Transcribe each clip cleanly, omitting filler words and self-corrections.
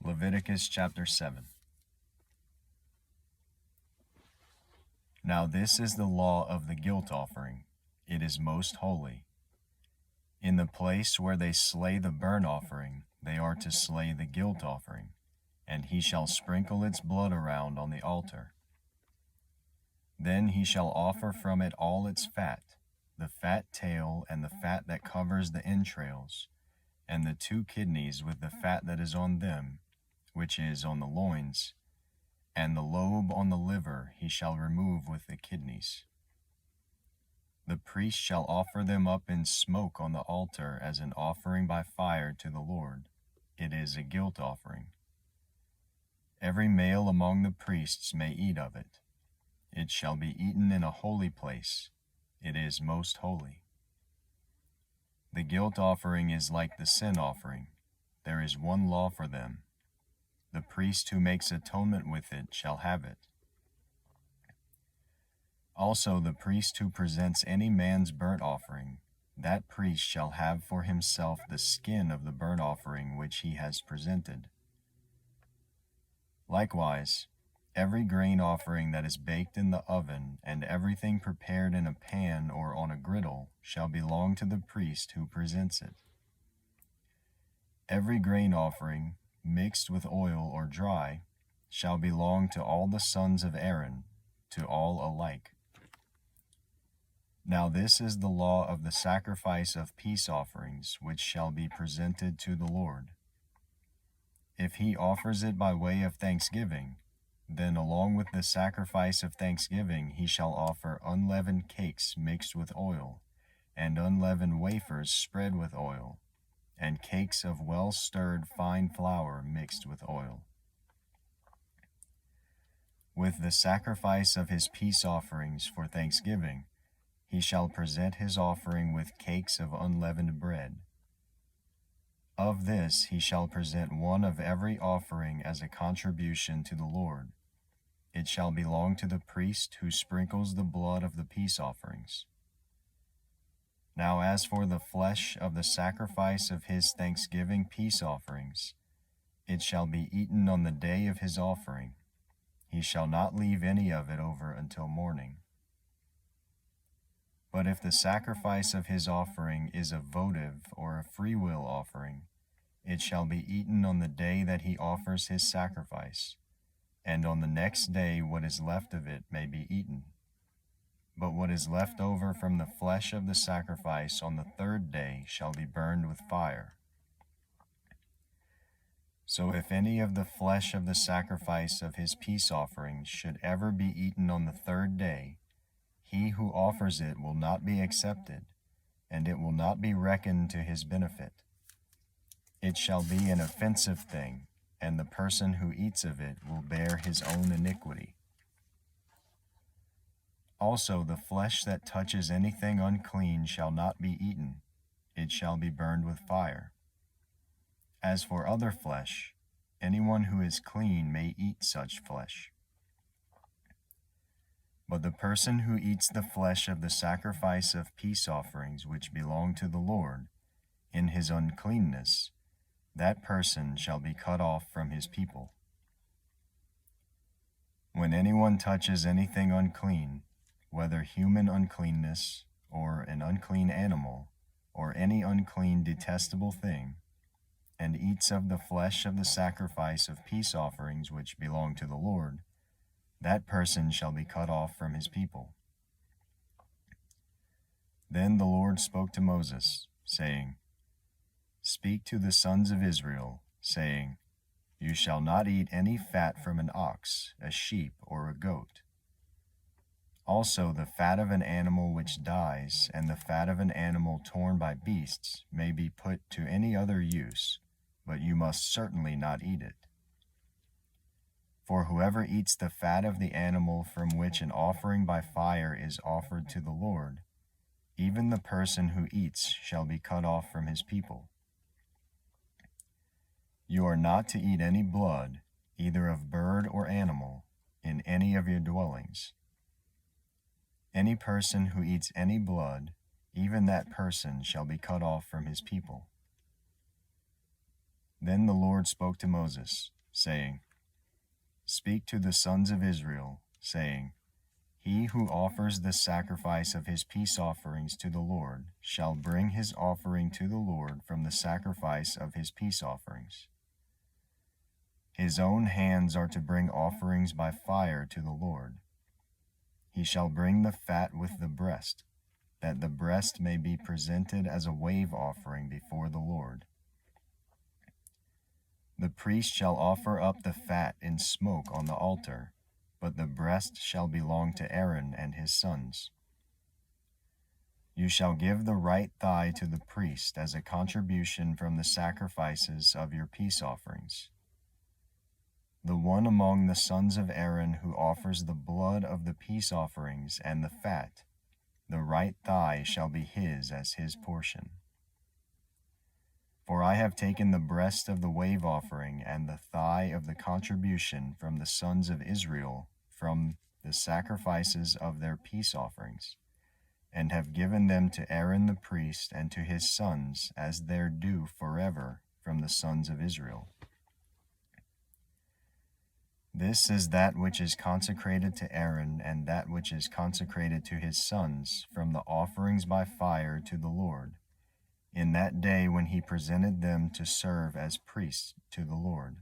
Leviticus chapter 7. Now this is the law of the guilt offering. It is most holy. In the place where they slay the burnt offering, they are to slay the guilt offering, and he shall sprinkle its blood around on the altar. Then he shall offer from it all its fat, the fat tail and the fat that covers the entrails, and the 2 kidneys with the fat that is on them, which is on the loins, and the lobe on the liver he shall remove with the kidneys. The priest shall offer them up in smoke on the altar as an offering by fire to the Lord. It is a guilt offering. Every male among the priests may eat of it. It shall be eaten in a holy place. It is most holy. The guilt offering is like the sin offering. There is one law for them. The priest who makes atonement with it shall have it. Also the priest who presents any man's burnt offering, that priest shall have for himself the skin of the burnt offering which he has presented. Likewise, every grain offering that is baked in the oven and everything prepared in a pan or on a griddle shall belong to the priest who presents it. Every grain offering, mixed with oil or dry, shall belong to all the sons of Aaron, to all alike. Now this is the law of the sacrifice of peace offerings, which shall be presented to the Lord. If he offers it by way of thanksgiving, then along with the sacrifice of thanksgiving he shall offer unleavened cakes mixed with oil, and unleavened wafers spread with oil, and cakes of well-stirred fine flour mixed with oil. With the sacrifice of his peace offerings for thanksgiving, he shall present his offering with cakes of unleavened bread. Of this he shall present one of every offering as a contribution to the Lord. It shall belong to the priest who sprinkles the blood of the peace offerings. Now as for the flesh of the sacrifice of his thanksgiving peace offerings, it shall be eaten on the day of his offering. He shall not leave any of it over until morning. But if the sacrifice of his offering is a votive or a freewill offering, it shall be eaten on the day that he offers his sacrifice, and on the next day what is left of it may be eaten. But what is left over from the flesh of the sacrifice on the 3rd day shall be burned with fire. So if any of the flesh of the sacrifice of his peace offerings should ever be eaten on the 3rd day, he who offers it will not be accepted, and it will not be reckoned to his benefit. It shall be an offensive thing, and the person who eats of it will bear his own iniquity. Also the flesh that touches anything unclean shall not be eaten. It shall be burned with fire. As for other flesh, anyone who is clean may eat such flesh. But the person who eats the flesh of the sacrifice of peace offerings which belong to the Lord, in his uncleanness, that person shall be cut off from his people. When anyone touches anything unclean, whether human uncleanness, or an unclean animal, or any unclean detestable thing, and eats of the flesh of the sacrifice of peace offerings which belong to the Lord, that person shall be cut off from his people. Then the Lord spoke to Moses, saying, Speak to the sons of Israel, saying, You shall not eat any fat from an ox, a sheep, or a goat. Also the fat of an animal which dies, and the fat of an animal torn by beasts may be put to any other use, but you must certainly not eat it. For whoever eats the fat of the animal from which an offering by fire is offered to the Lord, even the person who eats shall be cut off from his people. You are not to eat any blood, either of bird or animal, in any of your dwellings. Any person who eats any blood, even that person shall be cut off from his people. Then the Lord spoke to Moses, saying, Speak to the sons of Israel, saying, He who offers the sacrifice of his peace offerings to the Lord shall bring his offering to the Lord from the sacrifice of his peace offerings. His own hands are to bring offerings by fire to the Lord. He shall bring the fat with the breast, that the breast may be presented as a wave offering before the Lord. The priest shall offer up the fat in smoke on the altar, but the breast shall belong to Aaron and his sons. You shall give the right thigh to the priest as a contribution from the sacrifices of your peace offerings. The one among the sons of Aaron who offers the blood of the peace offerings and the fat, the right thigh shall be his as his portion. For I have taken the breast of the wave offering and the thigh of the contribution from the sons of Israel from the sacrifices of their peace offerings, and have given them to Aaron the priest and to his sons as their due forever from the sons of Israel. This is that which is consecrated to Aaron and that which is consecrated to his sons from the offerings by fire to the Lord, in that day when he presented them to serve as priests to the Lord.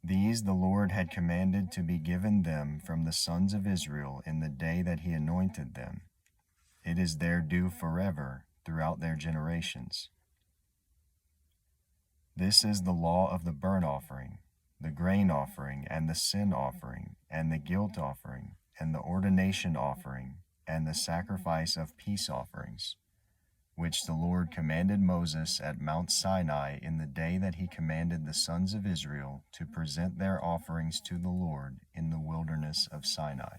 These the Lord had commanded to be given them from the sons of Israel in the day that he anointed them. It is their due forever throughout their generations. This is the law of the burnt offering, the grain offering, and the sin offering, and the guilt offering, and the ordination offering, and the sacrifice of peace offerings, which the Lord commanded Moses at Mount Sinai in the day that he commanded the sons of Israel to present their offerings to the Lord in the wilderness of Sinai.